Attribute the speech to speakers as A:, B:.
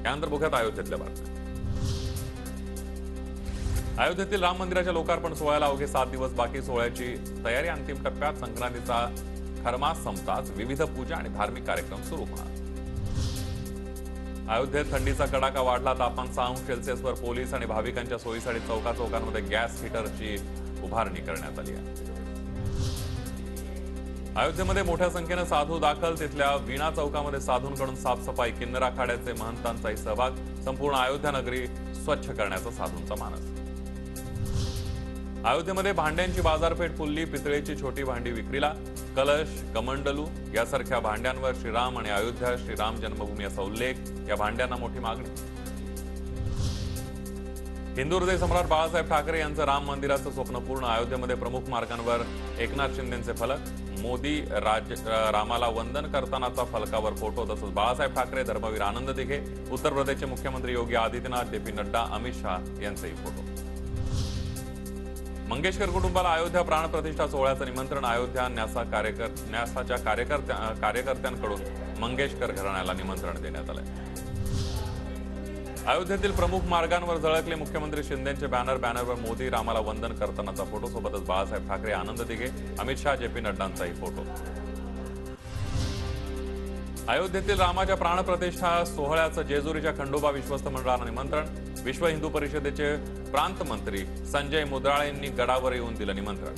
A: यानंतर बघूयात अयोध्येतल्या बातम्या। अयोध्येतील राम मंदिराच्या लोकार्पण सोहळ्याला अवघे 7 दिवस बाकी। सोहळ्याची तयारी अंतिम टप्प्यात। संक्रांतीचा खरमास संपताच विविध पूजा आणि धार्मिक कार्यक्रम सुरू होणार। अयोध्येत थंडीचा कडाका वाढला। तापमान 6 अंश सेल्सिअसवर। पोलीस आणि भाविकांच्या सोयीसाठी चौकाचौकांमध्ये गॅस हीटरची उभारणी करण्यात आली आहे। अयोध्येमध्ये मोठ्या संख्येने साधू दाखल। तिथल्या वीणा चौकामध्ये साधूंकडून साफसफाई। किन्नर आखाड्याचे महंतांचाही सहभाग। संपूर्ण अयोध्या नगरी स्वच्छ करण्याचा साधूंचा मानस। अयोध्येमध्ये भांड्यांची बाजारपेठ फुलली। पितळेची छोटी भांडी विक्रीला। कलश, कमंडलू यासारख्या भांड्यांवर श्रीराम आणि अयोध्या, श्रीराम जन्मभूमी असा उल्लेख। या भांड्यांना मोठी मागणी। हिंदू हृदय सम्राट बाळासाहेब ठाकरे यांचं राम मंदिराचं स्वप्न पूर्ण। अयोध्येमध्ये प्रमुख मार्गांवर एकनाथ शिंदेंचे फलक। मोदी रामाला वंदन करतानाचा फलकावर फोटो। तसंच बाळासाहेब ठाकरे, धर्मवीर आनंद दिघे, उत्तर प्रदेशचे मुख्यमंत्री योगी आदित्यनाथ, जेपी नड्डा, अमित शहा यांचेही फोटो। मंगेशकर कुटुंबाला अयोध्या प्राणप्रतिष्ठा सोहळ्याचं निमंत्रण। अयोध्या न्यासाच्या कार्यकर्त्यांकडून मंगेशकर घराण्याला निमंत्रण देण्यात आलंय। अयोध्येतील प्रमुख मार्गांवर झळकले मुख्यमंत्री शिंदेंचे बॅनर। बॅनरवर मोदी रामाला वंदन करतानाचा फोटो। सोबतच बाळासाहेब ठाकरे, आनंद दिघे, अमित शहा, जेपी नड्डांचाही फोटो। अयोध्येतील रामाच्या प्राणप्रतिष्ठा सोहळ्याचं जेजुरीच्या खंडोबा विश्वस्त मंडळाला निमंत्रण। विश्व हिंदू परिषदेचे प्रांत मंत्री संजय मुद्राळेंनी गडावर येऊन दिलं निमंत्रण।